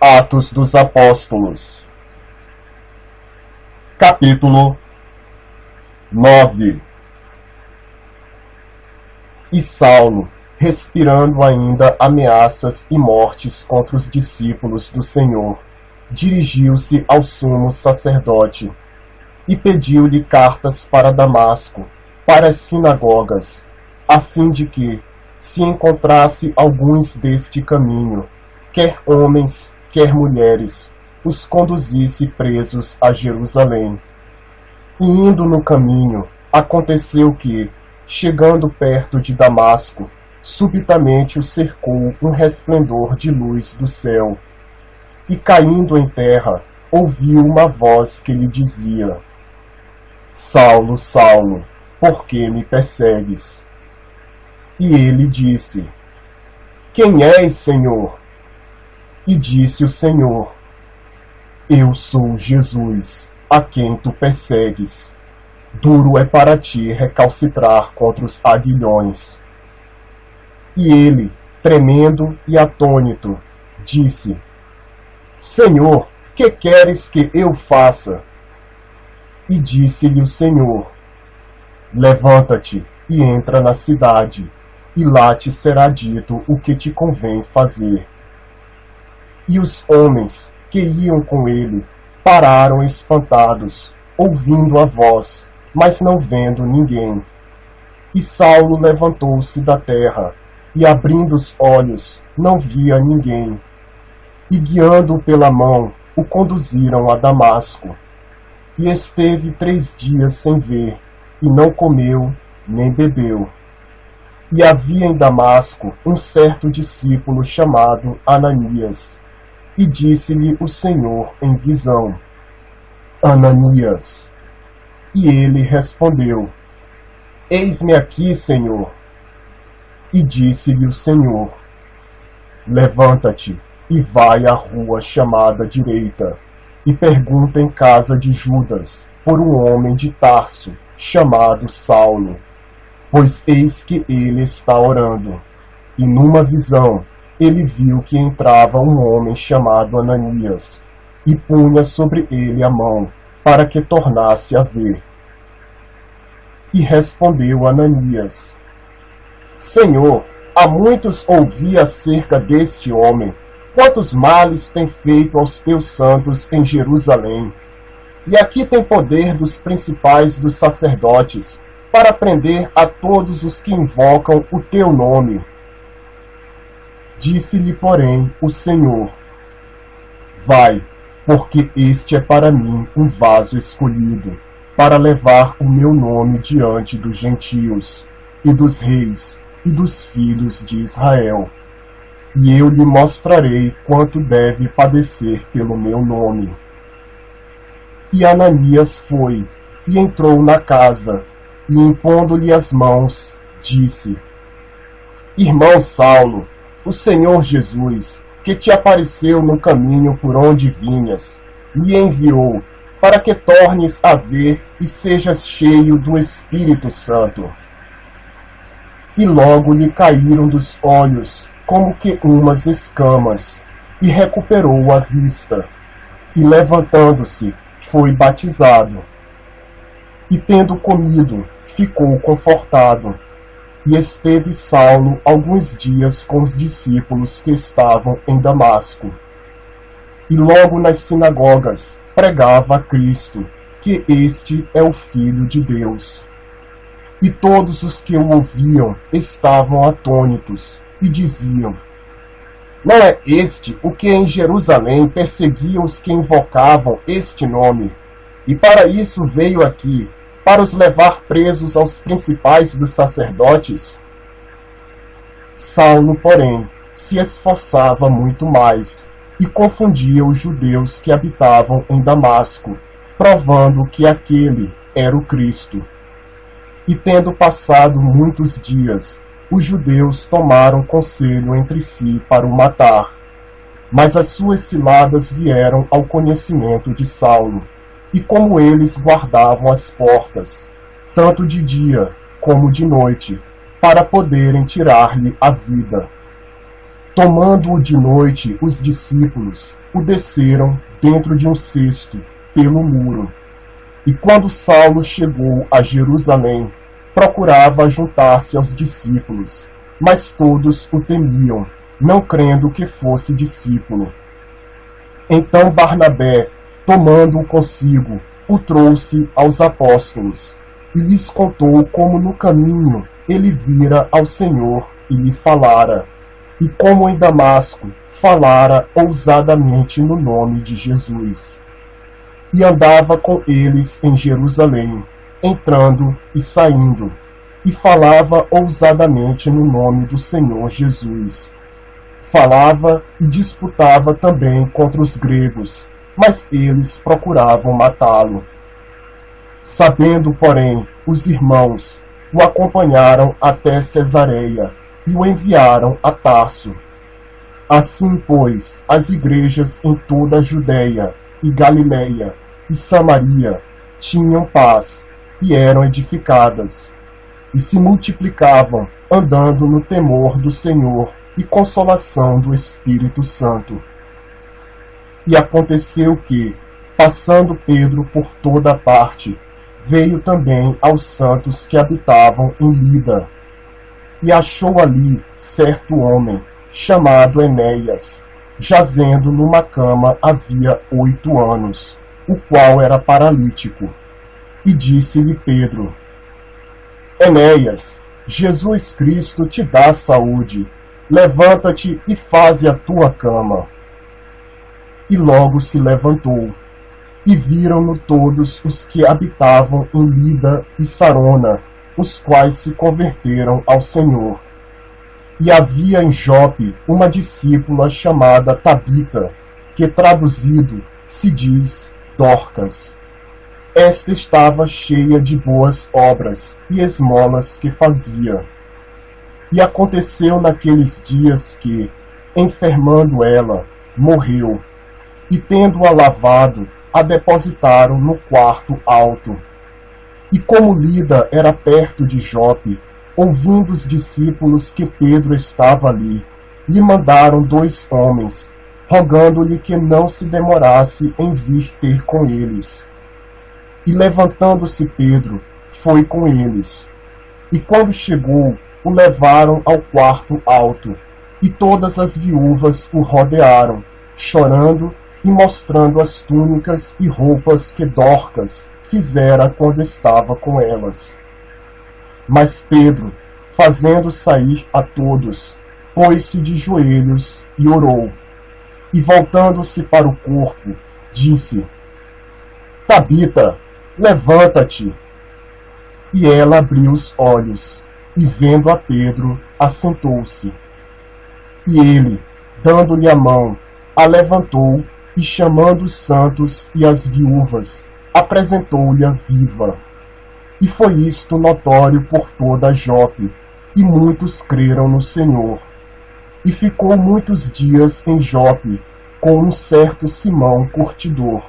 Atos dos Apóstolos, capítulo 9. E Saulo, respirando ainda ameaças e mortes contra os discípulos do Senhor, dirigiu-se ao sumo sacerdote e pediu-lhe cartas para Damasco, para as sinagogas, a fim de que, se encontrasse alguns deste caminho, quer homens, quer mulheres, os conduzisse presos a Jerusalém. E indo no caminho, aconteceu que, chegando perto de Damasco, subitamente o cercou um resplendor de luz do céu. E caindo em terra, ouviu uma voz que lhe dizia: Saulo, Saulo, por que me persegues? E ele disse: Quem és, Senhor? E disse o Senhor: Eu sou Jesus, a quem tu persegues. Duro é para ti recalcitrar contra os aguilhões. E ele, tremendo e atônito, disse: Senhor, que queres que eu faça? E disse-lhe o Senhor: Levanta-te e entra na cidade, e lá te será dito o que te convém fazer. E os homens que iam com ele pararam espantados, ouvindo a voz, mas não vendo ninguém. E Saulo levantou-se da terra, e abrindo os olhos, não via ninguém. E guiando-o pela mão, o conduziram a Damasco. E esteve 3 dias sem ver, e não comeu, nem bebeu. E havia em Damasco um certo discípulo chamado Ananias. E disse-lhe o Senhor em visão: Ananias. E ele respondeu: Eis-me aqui, Senhor. E disse-lhe o Senhor: Levanta-te e vai à rua chamada Direita, e pergunta em casa de Judas por um homem de Tarso, chamado Saulo, pois eis que ele está orando. E numa visão ele viu que entrava um homem chamado Ananias, e punha sobre ele a mão, para que tornasse a ver. E respondeu Ananias: Senhor, há muitos ouvi acerca deste homem, quantos males tem feito aos teus santos em Jerusalém. E aqui tem poder dos principais dos sacerdotes, para prender a todos os que invocam o teu nome. Disse-lhe, porém, o Senhor: Vai, porque este é para mim um vaso escolhido, para levar o meu nome diante dos gentios, e dos reis, e dos filhos de Israel. E eu lhe mostrarei quanto deve padecer pelo meu nome. E Ananias foi, e entrou na casa, e impondo-lhe as mãos, disse: Irmão Saulo, o Senhor Jesus, que te apareceu no caminho por onde vinhas, me enviou, para que tornes a ver e sejas cheio do Espírito Santo. E logo lhe caíram dos olhos, como que umas escamas, e recuperou a vista. E levantando-se, foi batizado. E tendo comido, ficou confortado. E esteve Saulo alguns dias com os discípulos que estavam em Damasco. E logo nas sinagogas pregava a Cristo, que este é o Filho de Deus. E todos os que o ouviam estavam atônitos, e diziam: Não é este o que em Jerusalém perseguia os que invocavam este nome? E para isso veio aqui, para os levar presos aos principais dos sacerdotes? Saulo, porém, se esforçava muito mais, e confundia os judeus que habitavam em Damasco, provando que aquele era o Cristo. E tendo passado muitos dias, os judeus tomaram conselho entre si para o matar. Mas as suas ciladas vieram ao conhecimento de Saulo, e como eles guardavam as portas, tanto de dia como de noite, para poderem tirar-lhe a vida. Tomando-o de noite, os discípulos o desceram dentro de um cesto pelo muro. E quando Saulo chegou a Jerusalém, procurava juntar-se aos discípulos, mas todos o temiam, não crendo que fosse discípulo. Então Barnabé, tomando-o consigo, o trouxe aos apóstolos, e lhes contou como no caminho ele vira ao Senhor e lhe falara, e como em Damasco falara ousadamente no nome de Jesus. E andava com eles em Jerusalém, entrando e saindo, e falava ousadamente no nome do Senhor Jesus. Falava e disputava também contra os gregos, mas eles procuravam matá-lo. Sabendo, porém, os irmãos, o acompanharam até Cesareia e o enviaram a Tarso. Assim, pois, as igrejas em toda a Judéia e Galiléia e Samaria tinham paz e eram edificadas, e se multiplicavam, andando no temor do Senhor e consolação do Espírito Santo. E aconteceu que, passando Pedro por toda parte, veio também aos santos que habitavam em Lida, e achou ali certo homem, chamado Enéas, jazendo numa cama havia 8 anos, o qual era paralítico. E disse-lhe Pedro: Enéas, Jesus Cristo te dá saúde, levanta-te e faze a tua cama. E logo se levantou, e viram-no todos os que habitavam em Lida e Sarona, os quais se converteram ao Senhor. E havia em Jope uma discípula chamada Tabita, que traduzido se diz Dorcas. Esta estava cheia de boas obras e esmolas que fazia. E aconteceu naqueles dias que, enfermando ela, morreu, e tendo-a lavado, a depositaram no quarto alto. E como Lida era perto de Jope, ouvindo os discípulos que Pedro estava ali, lhe mandaram 2 homens, rogando-lhe que não se demorasse em vir ter com eles. E levantando-se Pedro, foi com eles. E quando chegou, o levaram ao quarto alto, e todas as viúvas o rodearam, chorando e mostrando as túnicas e roupas que Dorcas fizera quando estava com elas. Mas Pedro, fazendo sair a todos, pôs-se de joelhos e orou. E voltando-se para o corpo, disse: Tabita, levanta-te. E ela abriu os olhos, e vendo a Pedro, assentou-se. E ele, dando-lhe a mão, a levantou, e chamando os santos e as viúvas, apresentou-lhe a viva. E foi isto notório por toda a Jope, e muitos creram no Senhor. E ficou muitos dias em Jope, com um certo Simão curtidor,